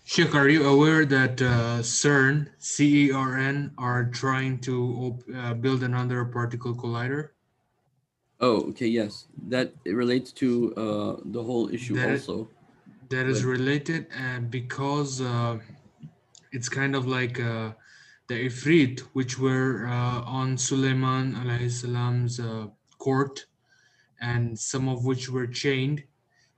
Sheikh, are you aware that CERN, CERN, are trying to build another particle collider? Oh, okay, yes. That it relates to the whole issue That is, also. that is But related, and because it's kind of like the Ifreet, which were on Sulaiman alayhi salam's court, and some of which were chained.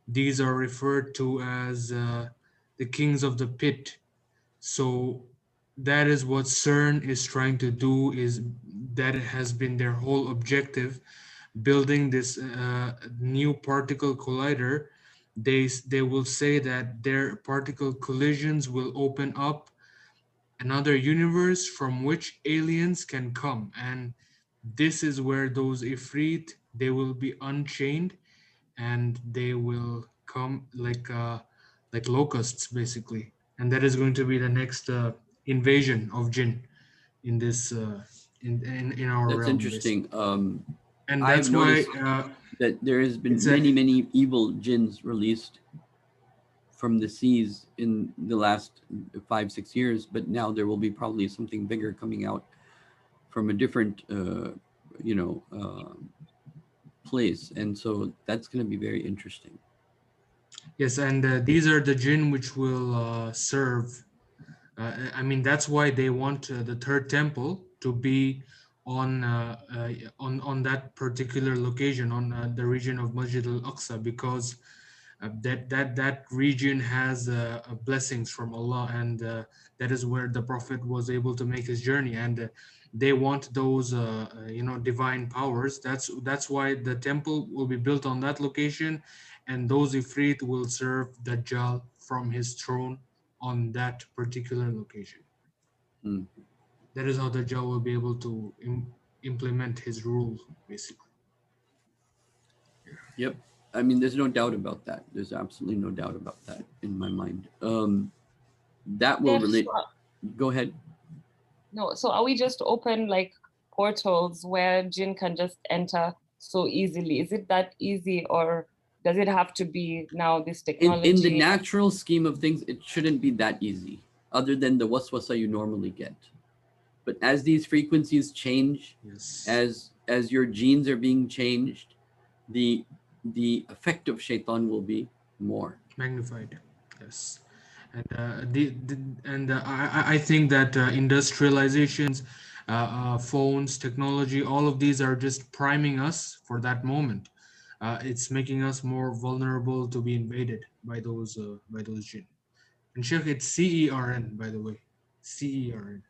These are referred to as the kings of the pit. So that is what CERN is trying to do. Is that has been their whole objective, building this new particle collider. They will say that their particle collisions will open up another universe from which aliens can come, and this is where those Ifrit, they will be unchained, and they will come like locusts basically, and that is going to be the next invasion of Jinn in this in our that's realm basically. interesting. And I've that's why noticed that there has been it's a many evil jinns released from the seas in the last 5 6 years, but now there will be probably something bigger coming out from a different you know place, and so that's going to be very interesting. yes, and these are the Jinn which will serve. I mean, that's why they want the third temple to be on that particular location, on the region of Masjid al-Aqsa, because that region has blessings from Allah, and that is where the Prophet was able to make his journey, and they want those divine powers. That's why the temple will be built on that location, and those Ifrit will serve Dajjal from his throne on that particular location. Mm. That is how Dajjal will be able to implement his rule, basically. Yep. I mean, there's no doubt about that. There's absolutely no doubt about that in my mind. That will If relate. Go ahead. no, so are we just open like portals where Jinn can just enter so easily? Is it that easy, or does it have to be now this technology? In the natural scheme of things, it shouldn't be that easy, other than the waswasa you normally get. But as these frequencies change, Yes. as your genes are being changed, the effect of shaitan will be more Magnified. Yes. And I think that industrializations, phones, technology, all of these are just priming us for that moment. It's making us more vulnerable to be invaded by those jinn. And Sheikh, it's CERN, by the way. CERN.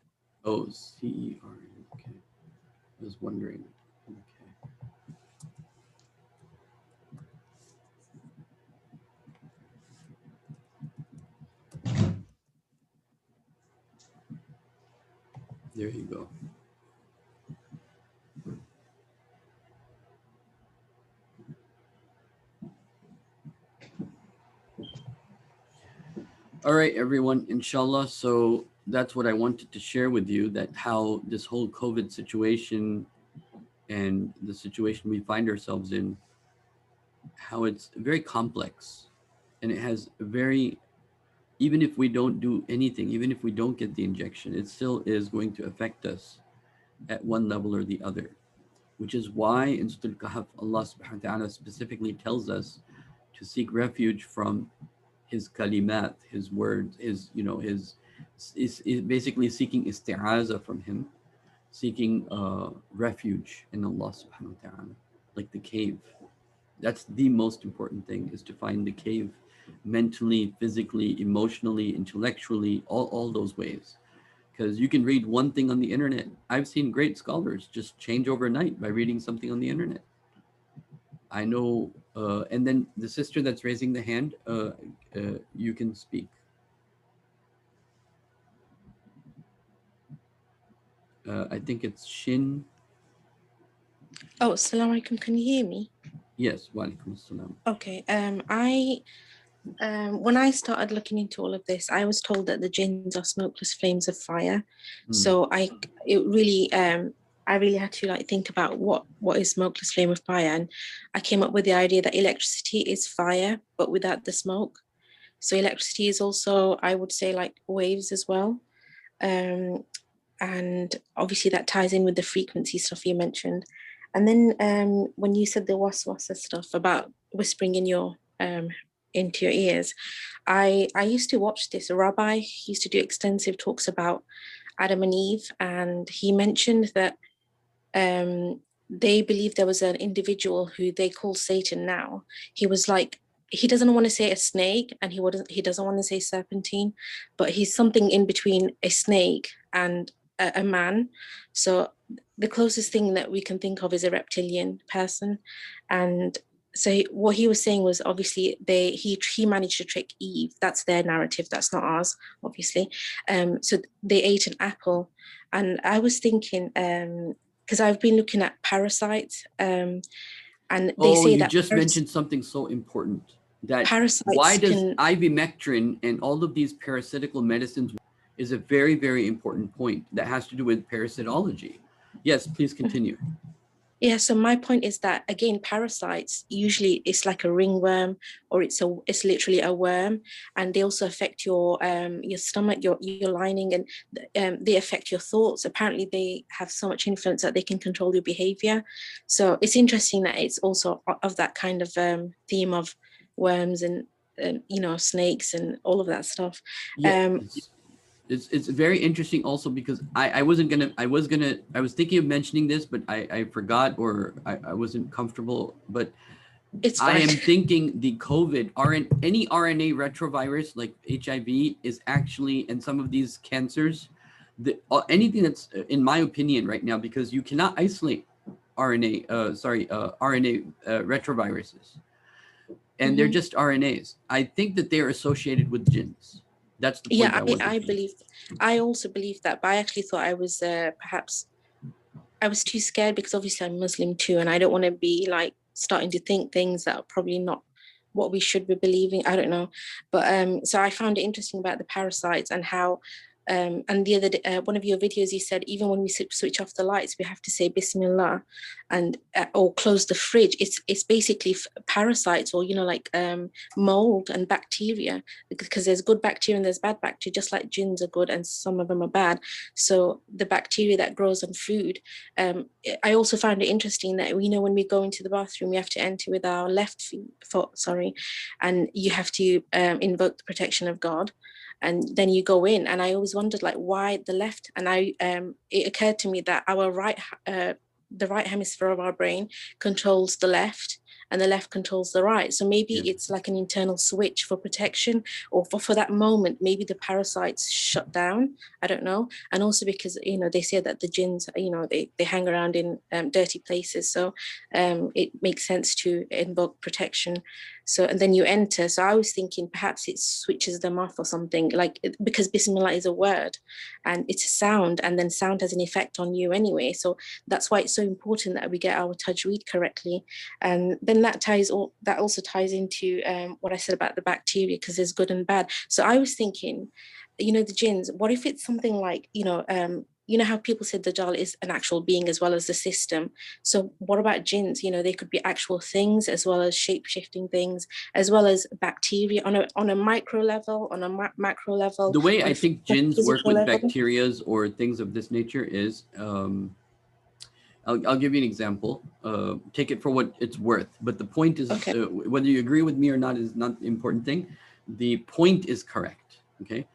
Oh, CER. Okay. I was wondering. Okay. There you go. All right, everyone, inshallah. So that's what I wanted to share with you, that how this whole COVID situation and the situation we find ourselves in, how it's very complex, and it has a very, even if we don't do anything, even if we don't get the injection, it still is going to affect us at one level or the other, which is why in Surah Al-kahf, Allah subhanahu wa ta'ala specifically tells us to seek refuge from his kalimat, his words, his, is basically seeking isti'aza from him, seeking refuge in Allah subhanahu wa ta'ala, like the cave. That's the most important thing, is to find the cave mentally, physically, emotionally, intellectually, all those ways. Because you can read one thing on the internet. I've seen great scholars just change overnight by reading something on the internet. I know, and then the sister that's raising the hand, you can speak. I think it's Shin. Oh, assalamu alaikum. Can you hear me? Yes, wa alaikum assalam. Okay. When I started looking into all of this, I was told that the jinns are smokeless flames of fire. So I really had to like think about what is smokeless flame of fire, and I came up with the idea that electricity is fire, but without the smoke. So electricity is also, I would say, like waves as well. And obviously that ties in with the frequency stuff you mentioned. And then when you said the waswasa stuff about whispering in your into your ears, I used to watch this. A rabbi used to do extensive talks about Adam and Eve, and he mentioned that they believe there was an individual who they call Satan now. He was like, he doesn't want to say a snake, and he doesn't want to say serpentine, but he's something in between a snake and a man. So the closest thing that we can think of is a reptilian person. And so what he was saying was, obviously he managed to trick Eve. That's their narrative, that's not ours, obviously. So they ate an apple, and I was thinking, because I've been looking at parasites, and they say you that just mentioned something so important, that parasites why does can, ivermectin and all of these parasitical medicines is a very, very important point that has to do with parasitology. Yes, please continue. yeah, so my point is that, again, parasites, usually it's like a ringworm, or it's literally a worm, and they also affect your stomach, your lining, and they affect your thoughts. Apparently they have so much influence that they can control your behavior. So it's interesting that it's also of that kind of theme of worms and snakes and all of that stuff. Yeah, it's very interesting also, because I was thinking of mentioning this, but I forgot, or I wasn't comfortable, but it's I fine. am thinking the COVID any RNA retrovirus like HIV is actually, and some of these cancers, anything that's, in my opinion right now, because you cannot isolate RNA retroviruses, and they're just RNAs. I think that they're associated with jinns. That's the point. I also believe that, but I actually thought I was perhaps I was too scared, because obviously I'm Muslim too, and I don't want to be like starting to think things that are probably not what we should be believing. I don't know, but so I found it interesting about the parasites and how. And the other day, one of your videos, you said even when we switch off the lights, we have to say Bismillah, and or close the fridge. It's basically parasites, or like mold and bacteria, because there's good bacteria and there's bad bacteria. Just like jinns are good and some of them are bad. So the bacteria that grows on food. I also found it interesting that when we go into the bathroom, we have to enter with our left foot, and you have to invoke the protection of God. And then you go in, and I always wondered, like, why the left? And it occurred to me that our the right hemisphere of our brain controls the left, and the left controls the right. So maybe it's like an internal switch for protection, or for that moment, maybe the parasites shut down. I don't know. And also because, they say that the jinns, they hang around in dirty places. So it makes sense to invoke protection. So, and then you enter. So I was thinking perhaps it switches them off or something, like, because Bismillah is a word and it's a sound, and then sound has an effect on you anyway. So that's why it's so important that we get our tajweed correctly. And then that also ties into what I said about the bacteria, because there's good and bad. So I was thinking, the jinns, what if it's something like, how people said Dajjal is an actual being as well as the system. So what about jinns? They could be actual things as well as shape-shifting things, as well as bacteria on a micro level, on a macro level. The way I think jinns work with bacterias or things of this nature is, I'll give you an example. Take it for what it's worth. But the point is, whether you agree with me or not is not the important thing. The point is correct, okay?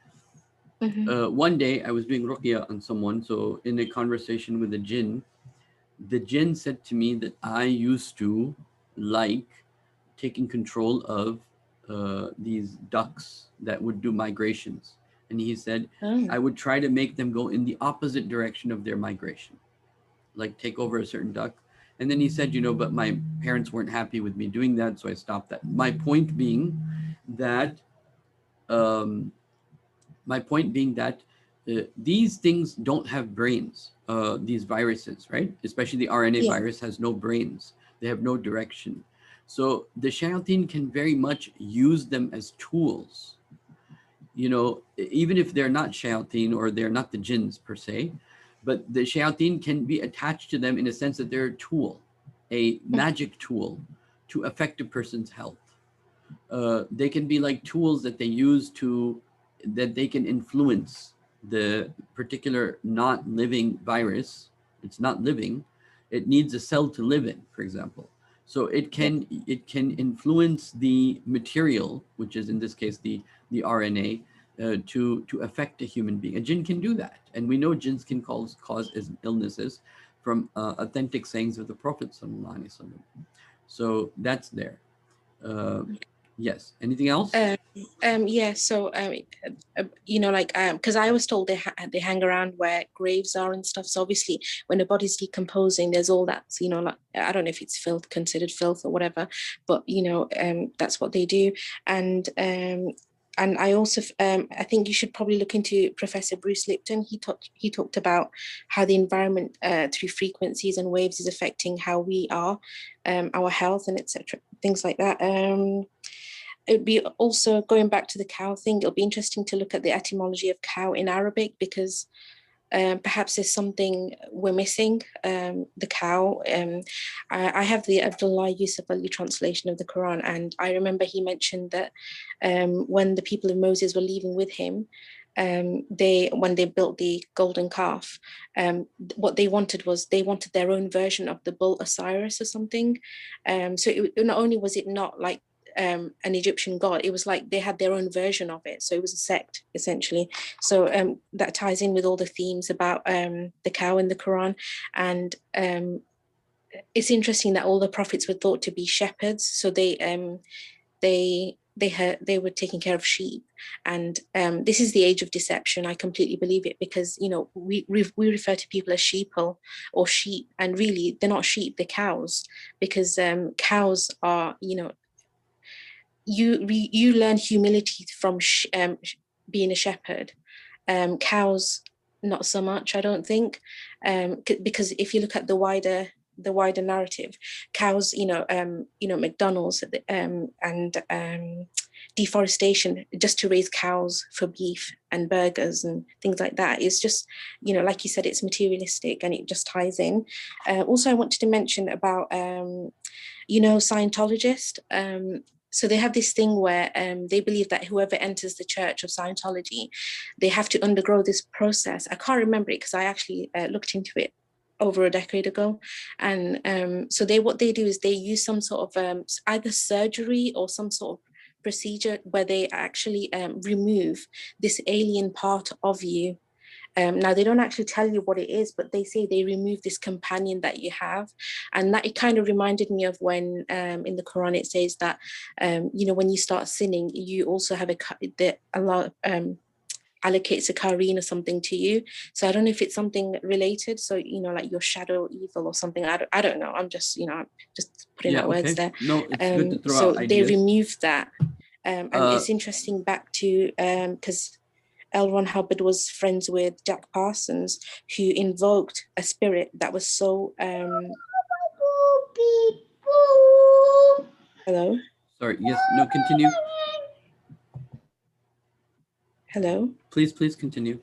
One day I was doing ruqya on someone. So in a conversation with the jinn said to me that I used to like taking control of these ducks that would do migrations. And he said, I would try to make them go in the opposite direction of their migration, like take over a certain duck. And then he said, but my parents weren't happy with me doing that, so I stopped that. My point being that these things don't have brains, these viruses, right? Especially the RNA virus has no brains. They have no direction. So the shayateen can very much use them as tools. Even if they're not shayateen or they're not the jinns per se, but the shayateen can be attached to them in a sense that they're a tool, a magic tool to affect a person's health. They can be like tools that they use that they can influence the particular not living virus. It's not living. It needs a cell to live in, for example. So it can influence the material, which is in this case the RNA, to affect a human being. A jinn can do that, and we know jinns can cause illnesses from authentic sayings of the Prophet sallallahu alaihi wasallam. So that's there. Yes. Anything else? Yeah. So, you know, like, because I was told they hang around where graves are and stuff. So obviously, when a body's decomposing, there's all that. You know, like, I don't know if it's filth, considered filth or whatever, but you know, that's what they do. And I also, I think you should probably look into Professor Bruce Lipton. He talked about how the environment through frequencies and waves is affecting how we are, our health and etc. Things like that. It'd be also going back to the cow thing. It'll be interesting to look at the etymology of cow in Arabic, because perhaps there's something we're missing. The cow. I have the Abdullah Yusuf Ali translation of the Quran, and I remember he mentioned that when the people of Moses were leaving with him, when they built the golden calf, what they wanted was their own version of the bull Osiris or something. So not only was it not like an Egyptian god, it was like they had their own version of it. So it was a sect essentially. So that ties in with all the themes about the cow in the Quran. And it's interesting that all the prophets were thought to be shepherds. So they were taking care of sheep. And this is the age of deception. I completely believe it, because you know we refer to people as sheeple or sheep, and really they're not sheep, they're cows, because cows are, you know, you learn humility from being a shepherd. Cows, not so much, I don't think, because if you look at the wider narrative, cows, you know, McDonald's and deforestation just to raise cows for beef and burgers and things like that is just, you know, like you said, it's materialistic and it just ties in. Also, I wanted to mention about, you know, Scientologist. So they have this thing where they believe that whoever enters the church of Scientology, they have to undergo this process. I can't remember it because I actually looked into it over a decade ago. And so what they do is they use some sort of either surgery or some sort of procedure where they actually remove this alien part of you. Now, they don't actually tell you what it is, but they say they remove this companion that you have. And that, it kind of reminded me of when in the Quran it says that, you know, when you start sinning, you also have Allah allocates a kareen or something to you. So I don't know if it's something related. So, you know, like your shadow evil or something. I don't know. I'm just, you know, just putting out words there. No, it's good to throw so out ideas. they removed that. And it's interesting back to, because L. Ron Hubbard was friends with Jack Parsons, who invoked a spirit that was so... Hello? Sorry, yes, no, continue. Hello? Please continue.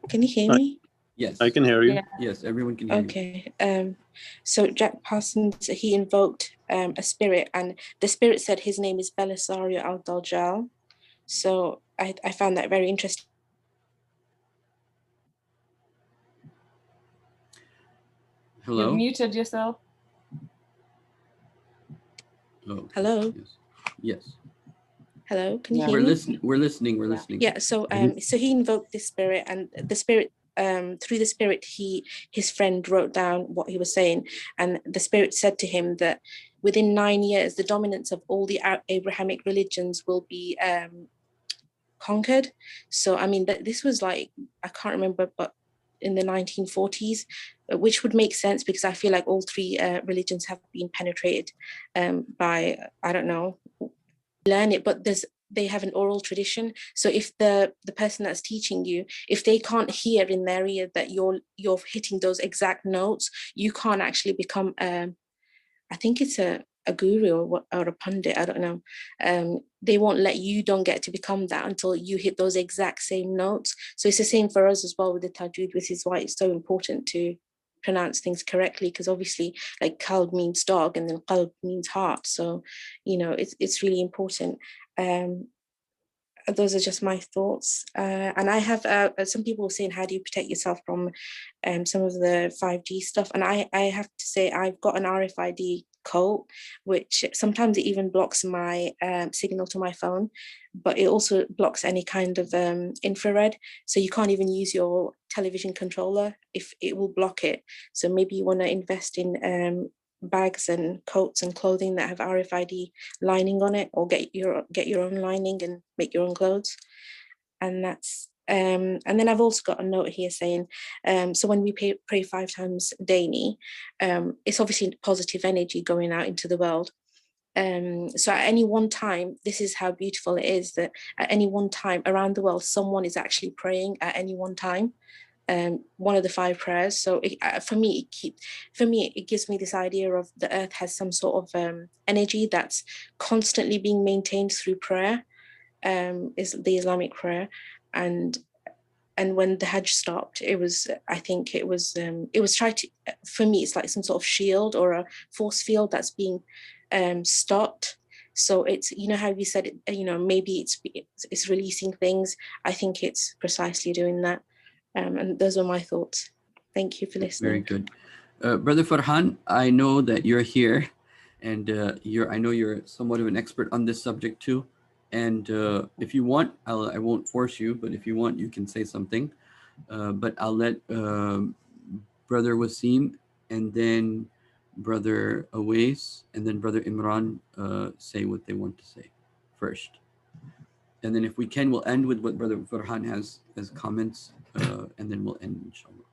Can you hear me? Yes. I can hear you. Yeah. Yes, everyone can hear you. Okay. So Jack Parsons, he invoked a spirit, and the spirit said his name is Belisario Al-Daljal. So I found that very interesting. Hello? You've muted yourself. Oh, Hello? Yes. Hello, can you Yeah. hear me? We're listening. Yeah, so so he invoked this spirit, and the spirit, through the spirit, his friend wrote down what he was saying, and the spirit said to him that within 9 years, the dominance of all the Abrahamic religions will be conquered. So I mean, this was like, I can't remember, but in the 1940s, which would make sense because I feel like all three religions have been penetrated by, I don't know, learn it, but they have an oral tradition. So if the person that's teaching you, if they can't hear in their ear that you're hitting those exact notes, you can't actually become I think it's a guru or a pundit, I don't know. They don't get to become that until you hit those exact same notes. So it's the same for us as well with the tajweed, which is why it's so important to pronounce things correctly, because obviously like qalb means dog and then qalb means heart. So, you know, it's really important. Those are just my thoughts. And I have some people saying, how do you protect yourself from some of the 5G stuff? And I have to say, I've got an RFID code, which sometimes it even blocks my signal to my phone, but it also blocks any kind of infrared. So you can't even use your television controller if it will block it. So maybe you want to invest in bags and coats and clothing that have RFID lining on it, or get your own lining and make your own clothes. And that's and then I've also got a note here saying, so when we pray 5 times daily, it's obviously positive energy going out into the world. So at any one time, this is how beautiful it is, that at any one time around the world, someone is actually praying at any one time. One of the 5 prayers. So for me, it gives me this idea of the earth has some sort of energy that's constantly being maintained through prayer, is the Islamic prayer. And when the Hajj stopped, I think it was tried to, for me, it's like some sort of shield or a force field that's being stopped. So it's, you know, how you said, you know, maybe it's releasing things. I think it's precisely doing that. And those are my thoughts. Thank you for listening. Very good. Brother Farhan, I know that you're here, and I know you're somewhat of an expert on this subject too. And if you want, I won't force you, but if you want, you can say something. But I'll let Brother Wasim, and then Brother Awais, and then Brother Imran say what they want to say first. And then if we can, we'll end with what Brother Farhan has as comments, and then we'll end, inshallah.